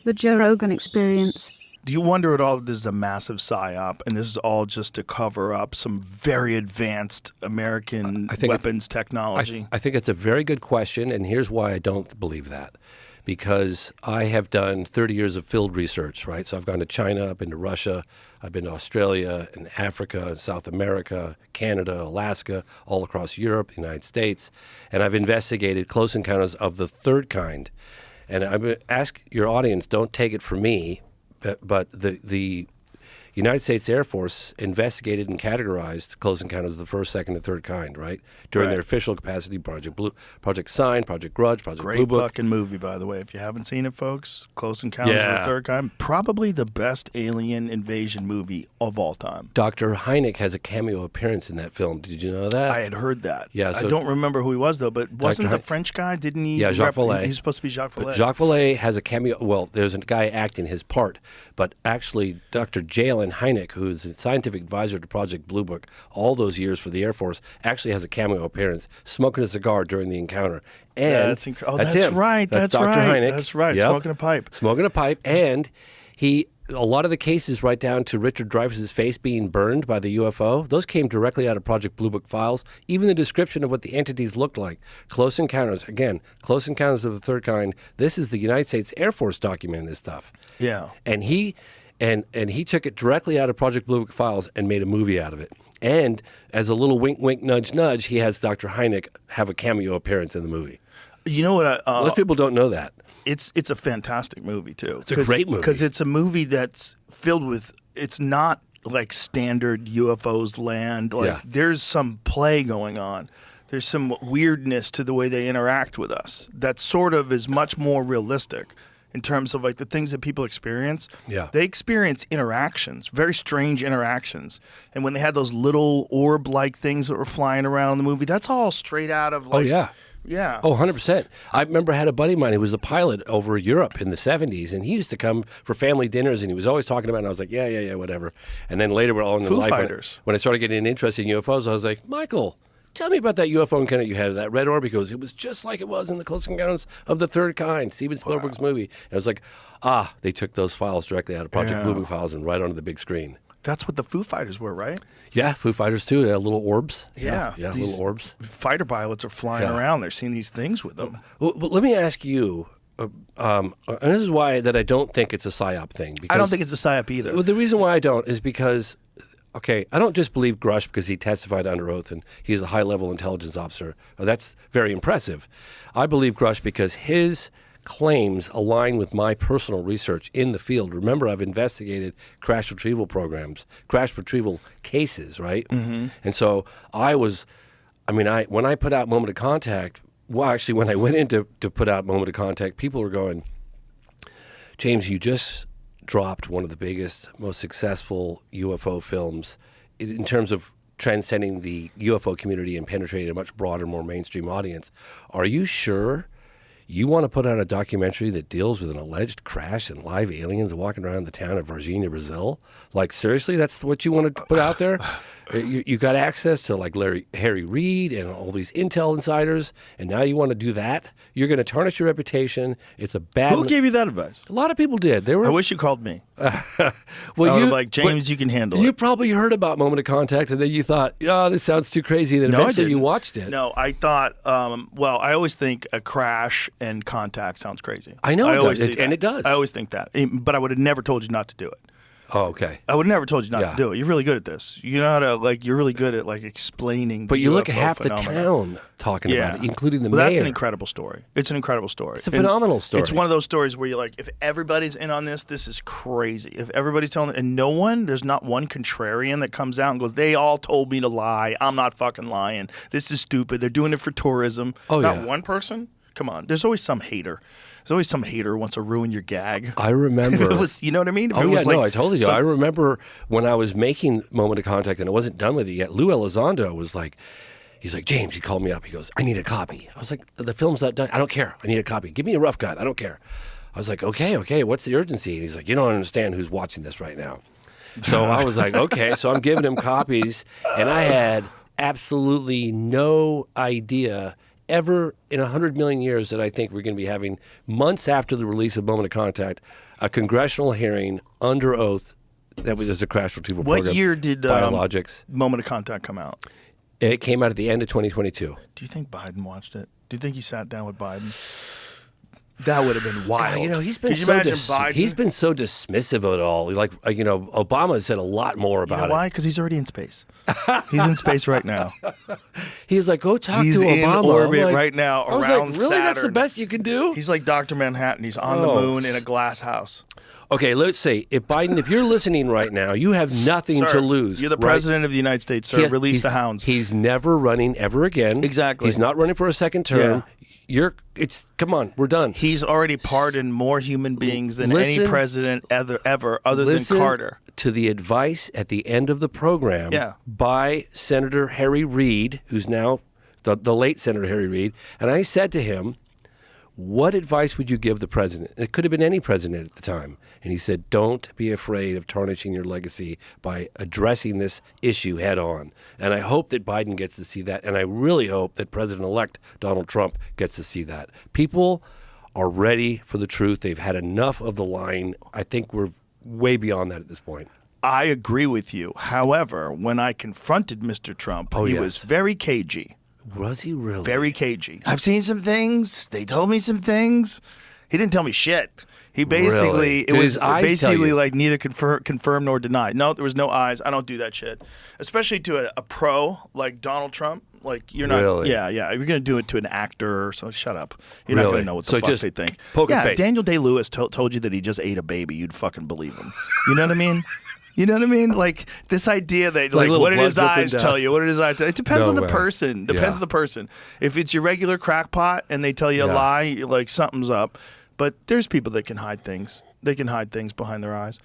The Joe Rogan Experience. Do you wonder at all that this is a massive PSYOP and this is all just to cover up some very advanced American weapons technology? I think it's a very good question, and here's why I don't believe that. Because I have done 30 years of field research, right? So I've gone to China, I've been to Russia, I've been to Australia and Africa and South America, Canada, Alaska, all across Europe, the United States, and I've investigated close encounters of the third kind. And I would ask your audience, don't take it from me, but the United States Air Force investigated and categorized close encounters of the first, second, and third kind, right? During their official capacity, Project Sign, Project Grudge, Project Blue Book. Great fucking movie, by the way. If you haven't seen it, folks, Close Encounters of the Third Kind, probably the best alien invasion movie of all time. Dr. Hynek has a cameo appearance in that film. Did you know that? I had heard that. Yeah, so I don't remember who he was, though, but wasn't the French guy, didn't he? Yeah, Jacques Vallée. He's supposed to be Jacques Vallée. Jacques Vallée has a cameo. Well, there's a guy acting his part, but actually Dr. Jalen Hynek, who's a scientific advisor to Project Blue Book all those years for the Air Force, actually has a cameo appearance, smoking a cigar during the encounter. And that's him. Right. That's Dr. right. Hynek. That's right. Yep. Smoking a pipe. Smoking a pipe. And a lot of the cases right down to Richard Dreyfuss's face being burned by the UFO, those came directly out of Project Blue Book files. Even the description of what the entities looked like. Close encounters. Again, close encounters of the third kind. This is the United States Air Force documenting this stuff. Yeah. And he took it directly out of Project Blue Book files and made a movie out of it. And as a little wink, wink, nudge, nudge, he has Dr. Hynek have a cameo appearance in the movie. You know what? Most people don't know that. It's a fantastic movie, too. It's a great movie. Because it's a movie that's filled with, it's not like standard UFOs land. There's some play going on. There's some weirdness to the way they interact with us that sort of is much more realistic. In terms of like the things that people experience, they experience interactions, very strange interactions. And when they had those little orb-like things that were flying around in the movie, that's all straight out of like... Yeah. Oh, 100%. I remember I had a buddy of mine who was a pilot over Europe in the 70s, and he used to come for family dinners, and he was always talking about it, and I was like, yeah, whatever. And then later, we're all in the life. Fighters. When I started getting interested in UFOs, I was like, Michael, tell me about that UFO encounter you had, that red orb. He goes, it was just like it was in the Close Encounters of the Third Kind, Steven Spielberg's movie. And I was like, they took those files directly out of Project Blue Book files and right onto the big screen. That's what the Foo Fighters were, right? Yeah, Foo Fighters too. They had little orbs. Yeah, little orbs. Fighter pilots are flying around. They're seeing these things with them. Well, but let me ask you, and this is why that I don't think it's a PSYOP thing. Because, I don't think it's a PSYOP either. Well, the reason why I don't is because, I don't just believe Grush because he testified under oath and he's a high-level intelligence officer. That's very impressive. I believe Grush because his claims align with my personal research in the field. Remember, I've investigated crash retrieval programs, crash retrieval cases, right? Mm-hmm. And so when I put out Moment of Contact, when I went in to put out Moment of Contact, people were going, James, you just dropped one of the biggest, most successful UFO films in terms of transcending the UFO community and penetrating a much broader, more mainstream audience. Are you sure you want to put out a documentary that deals with an alleged crash and live aliens walking around the town of Varginha, Brazil? Like, seriously, that's what you want to put out there? You got access to like Harry Reid and all these intel insiders, and now you want to do that? You're going to tarnish your reputation. It's a bad... Who gave you that advice? A lot of people did. I wish you called me. Well, James, you can handle it. You probably heard about Moment of Contact, and then you thought, this sounds too crazy. Then eventually you watched it. No, I thought, I always think a crash and contact sounds crazy. I know it does. I always think that. But I would have never told you not to do it. Oh, okay. I would have never told you not to do it. You're really good at this. You know how to, you're really good at, explaining But you UFO look at half phenomena. the town talking about it, including the mayor. That's an incredible story. It's an incredible story. It's a phenomenal story. It's one of those stories where you're like, if everybody's in on this, this is crazy. If everybody's telling it, and there's not one contrarian that comes out and goes, they all told me to lie. I'm not fucking lying. This is stupid. They're doing it for tourism. Not one person? Come on. There's always some hater. There's always some hater who wants to ruin your gag. I remember. You know what I mean? I told you. I remember when I was making Moment of Contact and I wasn't done with it yet, Lou Elizondo was like, he's like, James, he called me up. He goes, I need a copy. I was like, the film's not done. I don't care. I need a copy. Give me a rough cut. I don't care. I was like, okay, what's the urgency? And he's like, you don't understand who's watching this right now. So I was like, okay. So I'm giving him copies, and I had absolutely no idea ever in 100 million years that I think we're going to be having, months after the release of Moment of Contact, a congressional hearing under oath that was a crash retrieval program. What year did Biologics. Moment of Contact come out? It came out at the end of 2022. Do you think Biden watched it? Do you think he sat down with Biden? That would have been wild. God, you know, he's been Could you so imagine Biden? he's been so dismissive of it all. Like, you know, Obama said a lot more about You know why? Because he's already in space. He's in space right now. it. He's like, go talk He's to in Obama. orbit I'm like, right now I was around like, really? That's the Saturn. best you can do? He's like Dr. Manhattan. He's on the moon in a glass house. Okay, let's say, if Biden, if you're listening right now, you have nothing Sir, to lose. You're the right? president of the United States, sir. Release He's- the hounds. He's never running ever again. Exactly. He's not running for a second term. Come on, we're done. He's already pardoned more human beings than any Listen- president ever other than Listen Carter. to the advice at the end of the program Yeah. by Senator Harry Reid, who's now the late Senator Harry Reid. And I said to him, what advice would you give the president? And it could have been any president at the time. And he said, don't be afraid of tarnishing your legacy by addressing this issue head on. And I hope that Biden gets to see that. And I really hope that President-elect Donald Trump gets to see that. People are ready for the truth. They've had enough of the lying. I think we're way beyond that at this point. I agree with you. However, when I confronted Mr. Trump, he yes. was very cagey. Was he really? Very cagey. I've seen some things. They told me some things. He didn't tell me shit. He basically, Really? it Did was his eyes tell basically you? like neither confirm nor deny. No, there was no eyes. I don't do that shit. Especially to a pro like Donald Trump. Like, you're not. Really? Yeah. You're going to do it to an actor or so. Shut up. You're not going Really? to know what the So fuck just they think. poker Yeah, face. Daniel Day-Lewis told you that he just ate a baby. You'd fucking believe him. You know what I mean? You know what I mean? Like, this idea that, like little what did blood his eyes dripping down. tell you? What did his eyes tell you? It depends No on the way. person. Depends Yeah. on the person. If it's your regular crackpot and they tell you a Yeah. lie, you're like, something's up. But there's people that can hide things. They can hide things behind their eyes.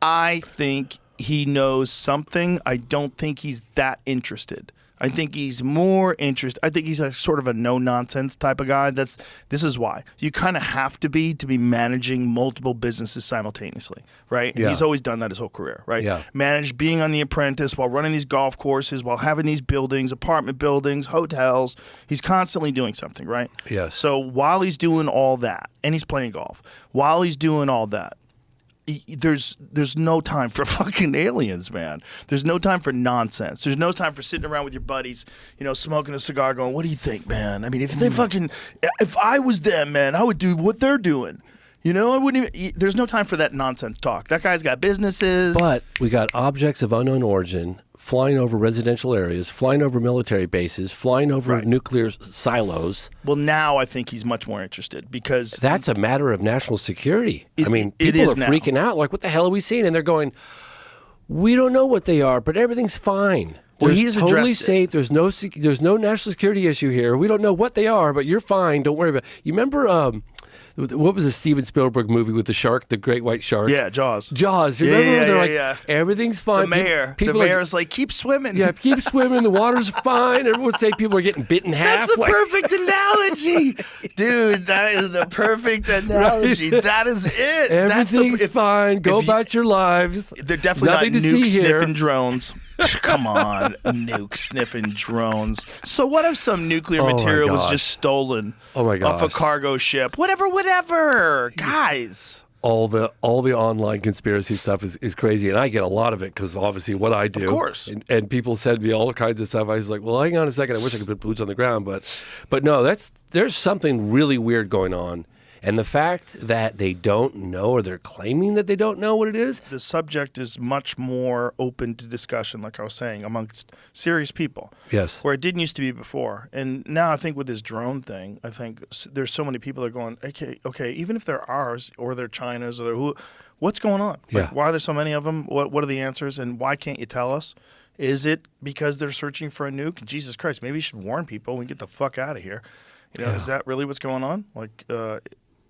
I think he knows something. I don't think he's that interested. I think he's more interested. I think he's a sort of a no-nonsense type of guy. This is why. You kind of have to be managing multiple businesses simultaneously, right? Yeah. He's always done that his whole career, right? Yeah. Manage being on The Apprentice while running these golf courses, while having these buildings, apartment buildings, hotels. He's constantly doing something, right? Yes. So while he's doing all that, and he's playing golf, while he's doing all that, there's no time for fucking aliens, man. There's no time for nonsense. There's no time for sitting around with your buddies, smoking a cigar going, what do you think, man? I mean, if I was them, man, I would do what they're doing. I wouldn't even, there's no time for that nonsense talk. That guy's got businesses. But we got objects of unknown origin flying over residential areas, flying over military bases, flying over Right. nuclear silos. Well, now I think he's much more interested because That's a matter of national security. It- I mean, it people is are now. freaking out. Like, what the hell are we seeing? And they're going, we don't know what they are, but everything's fine. Well, There's he's totally addressed it. safe. There's no national security issue here. We don't know what they are, but you're fine. Don't worry about it. You remember what was the Steven Spielberg movie with the shark, the great white shark? yeah, Jaws. Jaws. You Yeah, remember? yeah, They're yeah, like, yeah. everything's fine. The mayor. People the are- mayor's like, keep swimming. yeah, keep swimming. The water's fine. Everyone would say people are getting bit in half. That's the like- perfect analogy. Dude, that is the perfect analogy. That is it. Everything's fine. Go if you- about your lives. They're definitely Nothing not to nuke see here. sniffing drones. Come on, nuke sniffing drones. So what if some nuclear Oh my material was gosh. just stolen Oh my off a gosh. cargo ship? Whatever. Guys. All the online conspiracy stuff is crazy, and I get a lot of it because obviously what I do. Of course. And people send me all kinds of stuff. I was like, well, hang on a second. I wish I could put boots on the ground, but no, there's something really weird going on. And the fact that they don't know, or they're claiming that they don't know what it is. The subject is much more open to discussion, like I was saying, amongst serious people. Yes. Where it didn't used to be before. And now I think with this drone thing, I think there's so many people that are going, okay, even if they're ours or they're China's or they're who, what's going on? Like, Yeah. why are there so many of them? What are the answers? And why can't you tell us? Is it because they're searching for a nuke? Jesus Christ, maybe you should warn people and get the fuck out of here. Is that really what's going on? Like,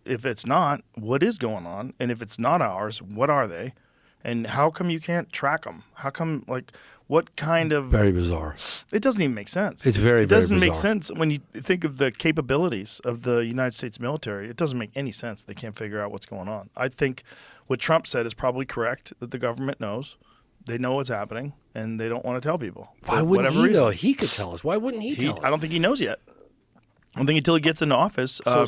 if it's not, what is going on? And if it's not ours, what are they? And how come you can't track them? How come, what kind of... Very bizarre. It doesn't even make sense. It's very, It very doesn't make bizarre. sense when you think of the capabilities of the United States military. It doesn't make any sense. They can't figure out what's going on. I think what Trump said is probably correct, that the government knows. They know what's happening, and they don't want to tell people. Why for wouldn't whatever he reason. know? He could tell us. Why wouldn't he tell us? I don't think he knows yet. I think until he gets into office, So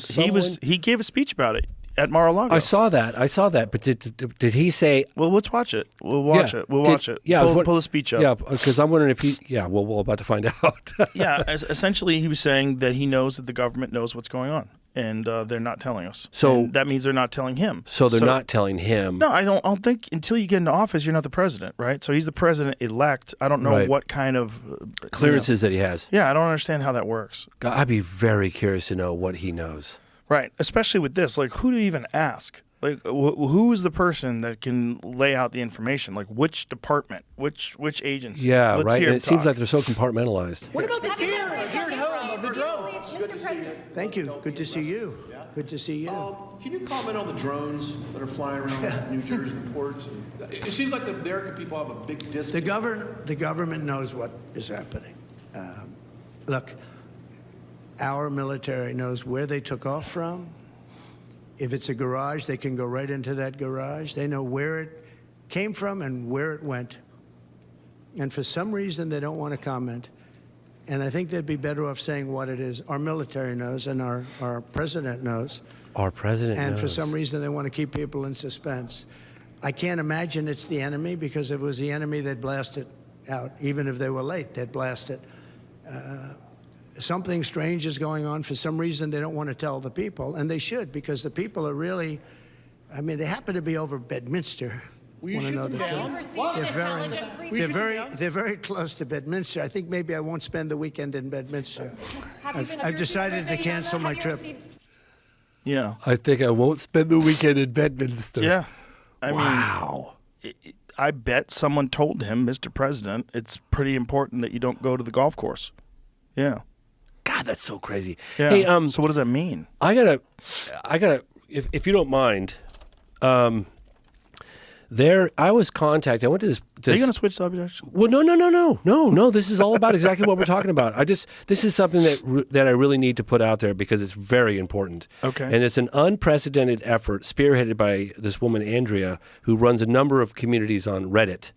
he gave a speech about it at Mar-a-Lago. I saw that. But did he say? Well, let's watch it. We'll watch it. We'll watch it. Yeah, pull the speech up. Yeah, because I'm wondering if he. Yeah, well, we're about to find out. Yeah, essentially, he was saying that he knows that the government knows what's going on, and they're not telling us. So and that means they're not telling him. So they're not telling him. No, I don't think until you get into office, you're not the president, right? So he's the president-elect. I don't know what kind of clearances that he has. Yeah, I don't understand how that works. God, I'd be very curious to know what he knows. Right, especially with this. Like, who do you even ask? Like, who is the person that can lay out the information? Like, which department? Which agency? Yeah, Let's right. hear And him it seems talk. like they're so compartmentalized. What about the fear here at home of the drones? Thank you. Good to see you. Good to see you. Can you comment on the drones that are flying around New Jersey and ports? It seems like the American people have a big disconnect. The government knows what is happening. Look, our military knows where they took off from. If it's a garage, they can go right into that garage. They know where it came from and where it went. And for some reason, they don't want to comment. And I think they'd be better off saying what it is. Our military knows, and our president knows. Our president knows. And for some reason, they want to keep people in suspense. I can't imagine it's the enemy, because if it was the enemy, they'd blast it out. Even if they were late, they'd blast it. Something strange is going on. For some reason, they don't want to tell the people, and they should, because the people are really, I mean, they happen to be over Bedminster. Will you shoot them down? They're very close to Bedminster. I think maybe I won't spend the weekend in Bedminster. I've decided to cancel my trip. Yeah. I think I won't spend the weekend in Bedminster. Yeah. Wow. I bet someone told him, Mr. President, it's pretty important that you don't go to the golf course. Yeah. God, that's so crazy. Yeah. Hey, so what does that mean? I gotta, if you don't mind, I was contacted. I went to this. Are you going to switch subjects? Well, no. This is all about exactly what we're talking about. This is something that I really need to put out there because it's very important. Okay. And it's an unprecedented effort spearheaded by this woman, Andrea, who runs a number of communities on Reddit.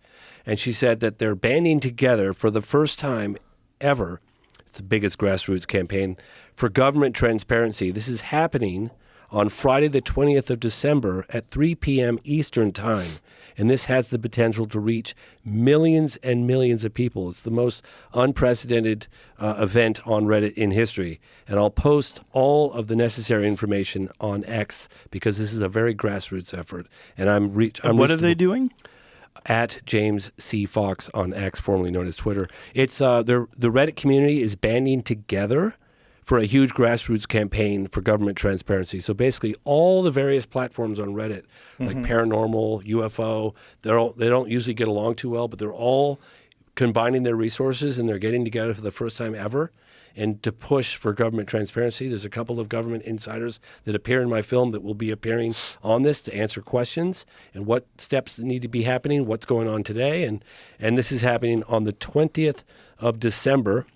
And she said that they're banding together for the first time ever. It's the biggest grassroots campaign for government transparency. This is happening on Friday, the 20th of December at 3 p.m. Eastern Time. And this has the potential to reach millions and millions of people. It's the most unprecedented event on Reddit in history. And I'll post all of the necessary information on X because this is a very grassroots effort. And what are they doing? At James C. Fox on X, formerly known as Twitter. It's the Reddit community is banding together for a huge grassroots campaign for government transparency. So basically all the various platforms on Reddit, like paranormal, UFO, they don't usually get along too well, but they're all combining their resources and they're getting together for the first time ever and to push for government transparency. There's a couple of government insiders that appear in my film that will be appearing on this to answer questions and what steps need to be happening, what's going on today. And this is happening on the 20th of December,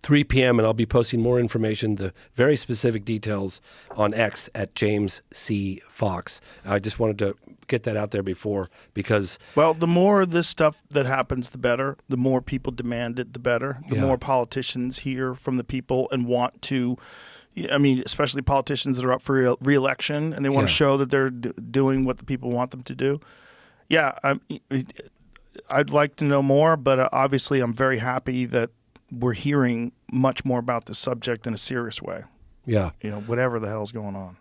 3 p.m., and I'll be posting more information, the very specific details on X at James C. Fox. I just wanted to get that out there before because... Well, the more of this stuff that happens, the better. The more people demand it, the better. The more politicians hear from the people and want to... I mean, especially politicians that are up for re-election and they want to show that they're doing what the people want them to do. Yeah, I'd like to know more, but obviously I'm very happy that we're hearing much more about this subject in a serious way. Yeah. Whatever the hell's going on.